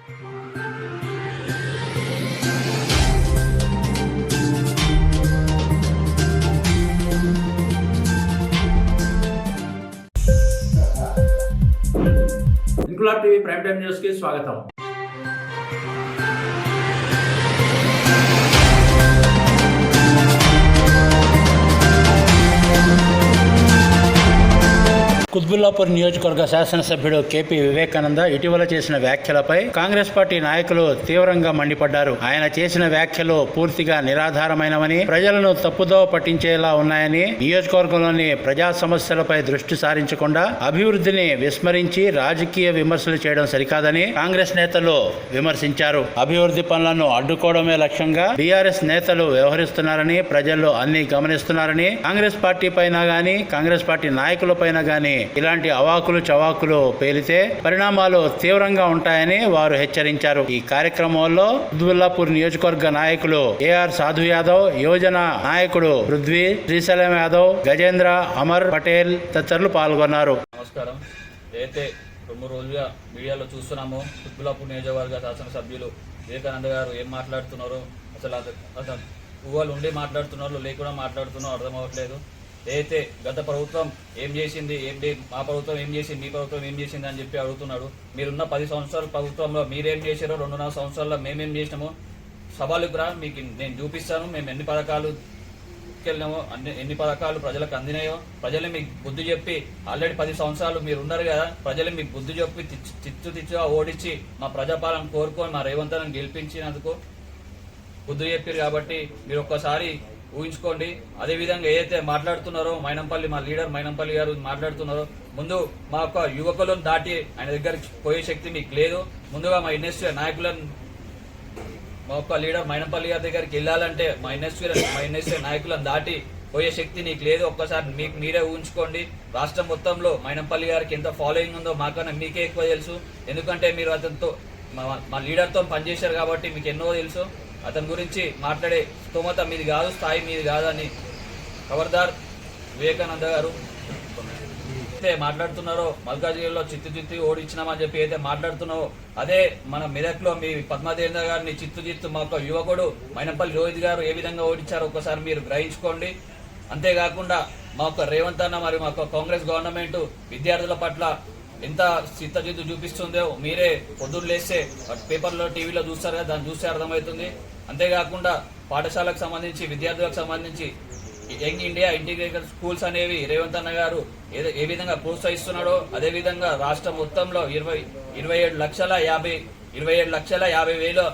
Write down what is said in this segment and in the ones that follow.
Inquilab TV prime time news కి స్వాగతం. కుత్బుల్లాపూర్ నియోజకవర్గ శాసనసభ్యుడు కేపీ వివేకానంద ఇటీవల చేసిన వ్యాఖ్యలపై కాంగ్రెస్ పార్టీ నాయకులు తీవ్రంగా మండిపడ్డారు. ఆయన చేసిన వ్యాఖ్యలు పూర్తిగా నిరాధారమైనవని, ప్రజలను తప్పుదోవ పట్టించేలా ఉన్నాయని, నియోజకవర్గంలోని ప్రజా సమస్యలపై దృష్టి సారించకుండా అభివృద్ధిని విస్మరించి రాజకీయ విమర్శలు చేయడం సరికాదని కాంగ్రెస్ నేతలు విమర్శించారు. అభివృద్ధి పనులను అడ్డుకోవడమే లక్ష్యంగా బీఆర్ఎస్ నేతలు వ్యవహరిస్తున్నారని ప్రజలు అన్ని గమనిస్తున్నారని, కాంగ్రెస్ పార్టీ పైన గాని కాంగ్రెస్ పార్టీ నాయకుల పైన గాని ఇలాంటి అవాకులు చవాకులు పేలితే పరిణామాలు తీవ్రంగా ఉంటాయని వారు హెచ్చరించారు. ఈ కార్యక్రమంలో కుత్బుల్లాపూర్ నియోజకవర్గ నాయకులు ఏఆర్ సాధు యాదవ్, యువజన నాయకుడు పృథ్వీ, శ్రీశైలం యాదవ్, గజేంద్ర, అమర్ పటేల్ తదితరులు పాల్గొన్నారు. నమస్కారం. అయితే 2 రోజులుగా మీడియాలో చూస్తున్నాము, కుత్బుల్లాపూర్ నియోజకవర్గ శాసనసభ్యులు వివేకానంద గారు ఏం మాట్లాడుతున్నారో, అసలు ఊహలు ఉండి మాట్లాడుతున్నారో లేకుండా మాట్లాడుతున్నారో అర్థం అవ్వట్లేదు. అయితే గత ప్రభుత్వం ఏం చేసింది, మా ప్రభుత్వం ఏం చేసింది, మీ ప్రభుత్వం ఏం చేసింది అని చెప్పి అడుగుతున్నాడు. మీరున్న 10 సంవత్సరాల ప్రభుత్వంలో మీరేం చేశారో 2.5 సంవత్సరాల్లో మేమేం చేసినామో సవాలుకు రా, మీకు నేను చూపిస్తాను. మేము ఎన్ని పథకాలు వెళ్ళినామో, ఎన్ని పథకాలు ప్రజలకు అందినాయో, ప్రజలు మీకు బుద్ధి చెప్పి ఆల్రెడీ 10 సంవత్సరాలు మీరు ఉన్నారు కదా, ప్రజలు మీకు బుద్ధి చెప్పి తిచ్చుగా ఓడించి మా ప్రజాపాలన కోరుకొని మా రేవంత్ రెడ్డిని గెలిపించినందుకు బుద్ధి చెప్పారు. కాబట్టి మీరు ఒక్కసారి ఊహించుకోండి. అదేవిధంగా ఏదైతే మాట్లాడుతున్నారో మైనంపల్లి, మా లీడర్ మైనంపల్లి గారు మాట్లాడుతున్నారో, ముందు మా యొక్క యువకులను దాటి ఆయన దగ్గరికి పోయే శక్తి మీకు లేదు. ముందుగా మా ఎన్ఎస్సీ నాయకులను, మా యొక్క లీడర్ మైనంపల్లి గారి దగ్గరికి వెళ్ళాలంటే మా ఎన్ఎస్సీ నాయకులను దాటి పోయే శక్తి నీకు లేదు. ఒక్కసారి మీకు మీరే ఊహించుకోండి. రాష్ట్రం మొత్తంలో మైనంపల్లి గారికి ఎంత ఫాలోయింగ్ ఉందో మాకన్నా మీకే ఎక్కువ తెలుసు. ఎందుకంటే మీరు అతనితో మా లీడర్తో పనిచేశారు కాబట్టి మీకు ఎన్నో తెలుసు. అతని గురించి మాట్లాడే స్తోమత మీది కాదు, స్థాయి మీది కాదని ఖబర్దార్ వివేకానంద గారు అయితే మాట్లాడుతున్నారో, మల్కాజ్గిరిలో చిత్తు ఓడించినామని చెప్పి అయితే మాట్లాడుతున్నావో, అదే మన మెదక్లో మీ పద్మదేవేంద్ర గారిని చిత్తు మా యొక్క యువకుడు మైనంపల్లి రోహిత్ గారు ఏ విధంగా ఓడించారో ఒకసారి మీరు గ్రహించుకోండి. అంతేకాకుండా మా యొక్క రేవంత్ అన్న మరియు మా యొక్క కాంగ్రెస్ గవర్నమెంట్ విద్యార్థుల పట్ల ఎంత చిత్తజిత్తు చూపిస్తుందో మీరే పొద్దున్న లేస్తే పేపర్లో టీవీలో చూస్తారు కదా, దాన్ని చూస్తే అర్థమవుతుంది. అంతేకాకుండా పాఠశాలకు సంబంధించి విద్యార్థులకు సంబంధింంచి యంగ్ ఇండియా ఇంటిగ్రేటెడ్ స్కూల్స్ అనేవి రేవంత్ అన్న గారు ఏ విధంగా ప్రోత్సహిస్తున్నాడో, అదేవిధంగా రాష్ట్రం మొత్తంలో 27,50,000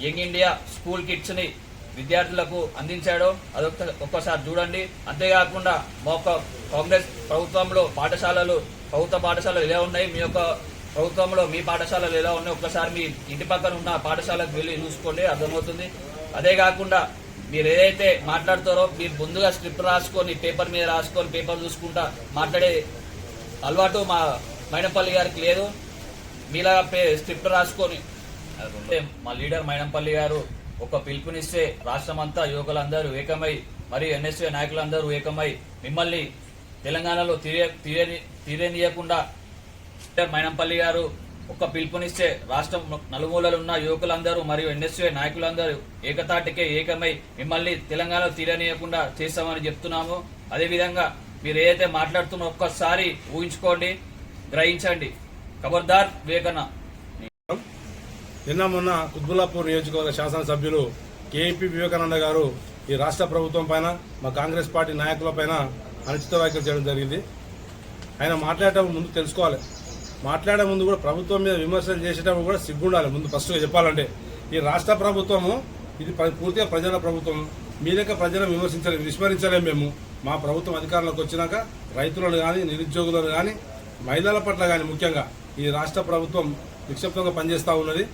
యంగ్ ఇండియా స్కూల్ కిట్స్ ని విద్యార్థులకు అందించాడో అదొక ఒక్కసారి చూడండి. అంతేకాకుండా మా యొక్క కాంగ్రెస్ ప్రభుత్వంలో ప్రభుత్వ పాఠశాలలు ఎలా ఉన్నాయి, మీ యొక్క ప్రభుత్వంలో మీ పాఠశాలలు ఎలా ఉన్నాయి, ఒక్కసారి మీ ఇంటి పక్కన ఉన్న పాఠశాలకు వెళ్ళి చూసుకోండి, అర్థమవుతుంది. అదే కాకుండా మీరు ఏదైతే మాట్లాడతారో మీరు ముందుగా స్క్రిప్ట్ రాసుకొని పేపర్ మీద రాసుకొని పేపర్ చూసుకుంటా మాట్లాడే అలవాటు మా మైనంపల్లి గారికి లేదు. మీలాగా స్క్రిప్ట్ రాసుకొని మా లీడర్ మైనంపల్లి గారు ఒక పిలుపునిస్తే రాష్ట్రమంతా యువకులందరూ ఏకమై మరియు ఎన్ఎస్సీ నాయకులందరూ ఏకమై మిమ్మల్ని తెలంగాణలో తీరేనీయకుండా మైనంపల్లి గారు ఒక పిలుపునిస్తే రాష్ట్రం నలుమూలలు ఉన్న యువకులందరూ మరియు ఎన్ఎస్సీ నాయకులందరూ ఏకమై మిమ్మల్ని తెలంగాణలో తీరనీయకుండా చేస్తామని చెప్తున్నాము. అదేవిధంగా మీరు ఏదైతే మాట్లాడుతున్నా ఒక్కసారి ఊహించుకోండి, గ్రహించండి. ఖబర్దార్ వివేకన్న. నిన్న మొన్న కుత్బుల్లాపూర్ నియోజకవర్గ శాసనసభ్యులు కేపీ వివేకానంద గారు ఈ రాష్ట్ర ప్రభుత్వం పైన, మా కాంగ్రెస్ పార్టీ నాయకుల పైన అనుచిత వ్యాఖ్యలు చేయడం జరిగింది. ఆయన మాట్లాడేటప్పుడు ముందు తెలుసుకోవాలి, మాట్లాడే ముందు కూడా ప్రభుత్వం మీద విమర్శలు చేసేటప్పుడు కూడా సిగ్గుండాలి. ముందు ఫస్ట్గా చెప్పాలంటే ఈ రాష్ట్ర ప్రభుత్వము ఇది పూర్తిగా ప్రజల ప్రభుత్వం. మీ లెక్క ప్రజలను విస్మరించలేము మేము. మా ప్రభుత్వం అధికారంలోకి వచ్చినాక రైతులను కానీ, నిరుద్యోగులను కానీ, మహిళల పట్ల కానీ ముఖ్యంగా ఈ రాష్ట్ర ప్రభుత్వం నిక్షిప్తంగా పనిచేస్తూ ఉన్నది.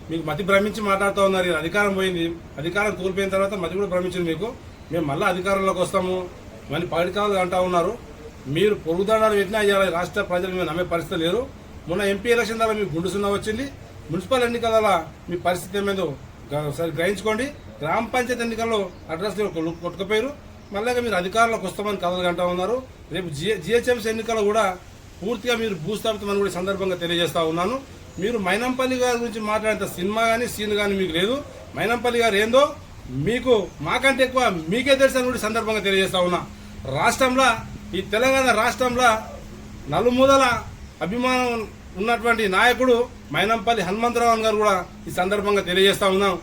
మీకు మతి భ్రమించి మాట్లాడుతూ ఉన్నారు. అధికారం పోయింది, అధికారం కోల్పోయిన తర్వాత మతి కూడా భ్రమించింది మీకు. మేము మళ్ళీ అధికారంలోకి వస్తాము మళ్ళీ పగటికాలు అంటూ ఉన్నారు. మీరు పొరుగుదండాలు పెట్టినా ఇవాళ రాష్ట్ర ప్రజలు మేము నమ్మే పరిస్థితి లేరు. మొన్న ఎంపీ ఎలక్షన్ ద్వారా మీకు గుండు సున్నా వచ్చింది. మున్సిపల్ ఎన్నికల మీ పరిస్థితి ఏమేదో గ్రహించుకోండి. గ్రామ పంచాయతీ ఎన్నికల్లో అడ్రస్ కొట్టుకుపోయారు. మళ్ళీ మీరు అధికారంలోకి వస్తామని కథలు అంటూ ఉన్నారు. రేపు జిహెచ్ఎంసీ ఎన్నికల్లో కూడా పూర్తిగా మీరు భూస్థాపితమని కూడా సందర్భంగా తెలియజేస్తా ఉన్నాను. మీరు మైనంపల్లి గారి గురించి మాట్లాడేంత సినిమా కానీ సీన్ కానీ మీకు లేదు. మైనంపల్లి గారు ఏందో మీకు మాకంటే ఎక్కువ మీకే తెలుసని కూడా సందర్భంగా తెలియజేస్తా ఉన్నా. రాష్ట్రంలో ఈ తెలంగాణ రాష్ట్రంలో నలుమూలల అభిమానం ఉన్నటువంటి నాయకుడు మైనంపల్లి హనుమంతరావు గారు కూడా ఈ సందర్భంగా తెలియజేస్తా ఉన్నాం.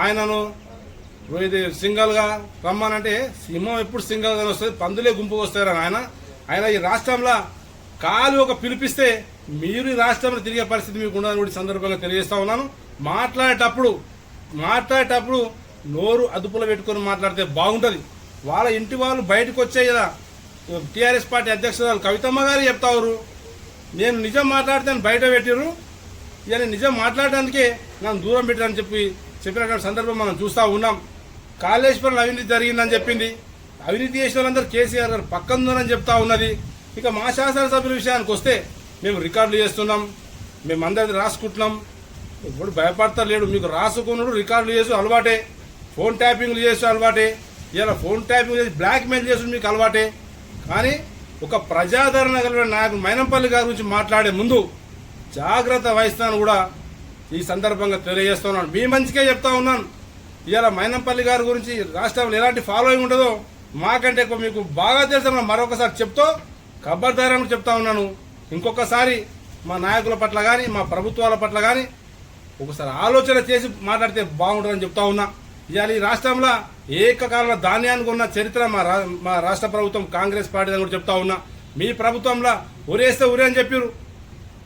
ఆయనను ఇది సింగల్గా రమ్మానంటే సింహం ఎప్పుడు సింగల్గానే వస్తుంది, పందులే గుంపుకు వస్తారని ఆయన ఈ రాష్ట్రంలో కాలు ఒక పిలిపిస్తే మీరు ఈ రాష్ట్రంలో తిరిగే పరిస్థితి మీకు ఉండదని కూడా సందర్భంగా తెలియజేస్తా ఉన్నాను. మాట్లాడేటప్పుడు నోరు అదుపులో పెట్టుకొని మాట్లాడితే బాగుంటుంది. వాళ్ళ ఇంటి వాళ్ళు బయటకు వచ్చే కదా టీఆర్ఎస్ పార్టీ అధ్యక్షురాలు కవితమ్మ గారు చెప్తారు, నేను నిజం మాట్లాడితే బయట పెట్టిరు, ఇక నిజం మాట్లాడడానికే నన్ను దూరం పెట్టారని చెప్పినటువంటి సందర్భం మనం చూస్తూ ఉన్నాం. కాళేశ్వరం అవినీతి జరిగిందని చెప్పింది, అవినీతి చేసిన వాళ్ళందరూ కేసీఆర్ గారు పక్కన చెప్తా ఉన్నది. ఇక మా శాసనసభ్యుల విషయానికి వస్తే మేము రికార్డులు చేస్తున్నాం, మేము అందరిది రాసుకుంటున్నాం. ఇప్పుడు భయపడతా లేడు, మీకు రాసుకున్నాడు రికార్డులు చేసి అలవాటే, ఫోన్ ట్యాపింగ్లు చేసి అలవాటే, ఇలా ఫోన్ ట్యాపింగ్ చేసి బ్లాక్మెయిల్ చేసి మీకు అలవాటే. కానీ ఒక ప్రజాదరణ కలిగిన నాయకుడు మైనంపల్లి గారి గురించి మాట్లాడే ముందు జాగ్రత్త వహిస్తాను కూడా ఈ సందర్భంగా తెలియజేస్తున్నాను. మీ మంచిగా చెప్తా ఉన్నాను. ఇవాళ మైనంపల్లి గారి గురించి రాష్ట్రంలో ఎలాంటి ఫాలోయింగ్ ఉంటుందో మాకంటే ఎక్కువ మీకు బాగా తెలుసు. మరొకసారి చెప్తూ ఖబర్దారని చెప్తా ఉన్నాను. ఇంకొకసారి మా నాయకుల పట్ల కానీ మా ప్రభుత్వాల పట్ల కానీ ఒకసారి ఆలోచన చేసి మాట్లాడితే బాగుంటుందని చెప్తా ఉన్నా. ఇవాళ ఈ రాష్ట్రంలో ఏకకాలంలో ధాన్యానికి ఉన్న చరిత్ర మా రాష్ట్ర ప్రభుత్వం కాంగ్రెస్ పార్టీ అని కూడా చెప్తా ఉన్నా. మీ ప్రభుత్వంలో ఉరేస్తే ఉరే అని చెప్పారు.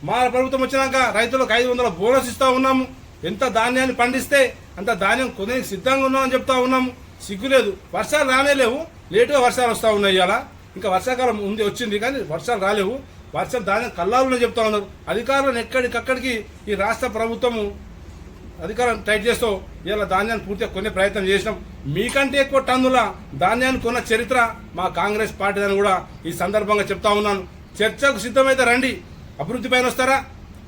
మా ప్రభుత్వం వచ్చినాక రైతులకు 500 బోనస్ ఇస్తా ఉన్నాము. ఎంత ధాన్యాన్ని పండిస్తే అంత ధాన్యం కొనేకి సిద్ధంగా ఉన్నామని చెప్తా ఉన్నాము. సిగ్గులేదు. వర్షాలు రానేలేవు, లేటుగా వర్షాలు వస్తూ ఉన్నాయి. ఇవాళ ఇంకా వర్షాకాలం ఉంది వచ్చింది కానీ వర్షాలు రాలేవు. వర్షం ధాన్యం కల్లాలని చెప్తా ఉన్నారు. అధికారులను ఎక్కడికక్కడికి ఈ రాష్ట్ర ప్రభుత్వము అధికారం టైట్ చేస్తూ ఇలా ధాన్యాన్ని పూర్తిగా కొనే ప్రయత్నం చేసినాం. మీకంటే ఎక్కువ టన్నుల ధాన్యాన్ని కొన్న చరిత్ర మా కాంగ్రెస్ పార్టీ అని కూడా ఈ సందర్భంగా చెప్తా ఉన్నాను. చర్చకు సిద్ధమైతే రండి. అభివృద్ధి పైన వస్తారా,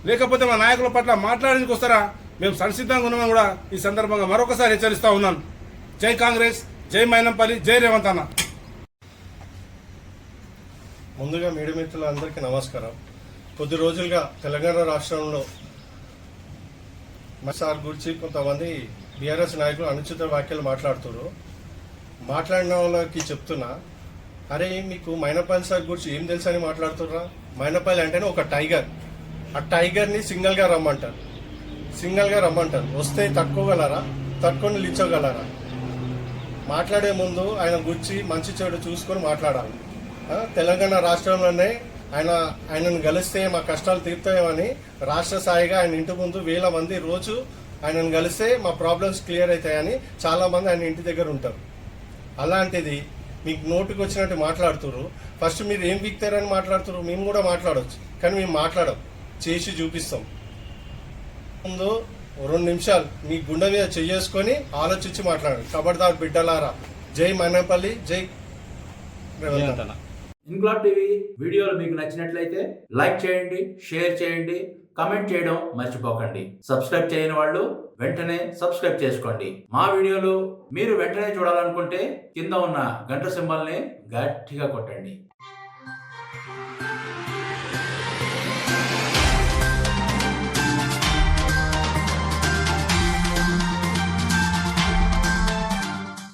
లేకపోతే మా నాయకుల పట్ల మాట్లాడడానికి వస్తారా, మేము సంసిద్ధంగా ఉన్నామని కూడా ఈ సందర్భంగా మరొకసారి హెచ్చరిస్తా ఉన్నాను. జై కాంగ్రెస్, జై మైనంపల్లి, జై రేవంత్ అన్న. ముందుగా మీడియా మిత్రులందరికీ నమస్కారం. కొద్ది రోజులుగా తెలంగాణ రాష్ట్రంలో సార్ గురించి కొంతమంది బీఆర్ఎస్ నాయకులు అనుచిత వ్యాఖ్యలు మాట్లాడిన వాళ్ళకి చెప్తున్నా, అరే మీకు మైనంపల్లి సార్ గురించి ఏం తెలుసు అని మాట్లాడుతుర్రా? మైనంపల్లి అంటేనే ఒక టైగర్. ఆ టైగర్ని సింగల్గా రమ్మంటారు. వస్తే తట్టుకోగలరా? తట్టుకొని నిల్చోగలరా? మాట్లాడే ముందు ఆయన గురించి మంచి చెడు చూసుకొని మాట్లాడాలి. తెలంగాణ రాష్ట్రంలోనే ఆయనను కలిస్తే మా కష్టాలు తీరుతాయని రాష్ట్ర స్థాయిగా ఆయన ఇంటి ముందు 1000 మంది రోజు ఆయనను కలిస్తే మా ప్రాబ్లమ్స్ క్లియర్ అవుతాయని చాలా మంది ఆయన ఇంటి దగ్గర ఉంటారు. అలాంటిది మీకు నోటికి వచ్చినట్టు మాట్లాడుతున్నారు. ఫస్ట్ మీరు ఏం వీక్తారని మాట్లాడుతున్నారు. మేము కూడా మాట్లాడవచ్చు, కానీ మేము మాట్లాడం, చేసి చూపిస్తాం. ముందు 2 నిమిషాలు మీ గుండె మీద చేసుకొని ఆలోచించి మాట్లాడండి. ఖబర్దార్ బిడ్డలారా. జై మైనంపల్లి, జై రేవంత్ అన్న. ఇన్క్లాబ్ టీవీ వీడియోలు మీకు నచ్చినట్లయితే లైక్ చేయండి, షేర్ చేయండి, కమెంట్ చేయడం మర్చిపోకండి. సబ్స్క్రైబ్ చేయని వాళ్ళు వెంటనే సబ్స్క్రైబ్ చేసుకోండి. మా వీడియోలు మీరు వెంటనే చూడాలనుకుంటే కింద ఉన్న గంట సింబల్ని గట్టిగా కొట్టండి.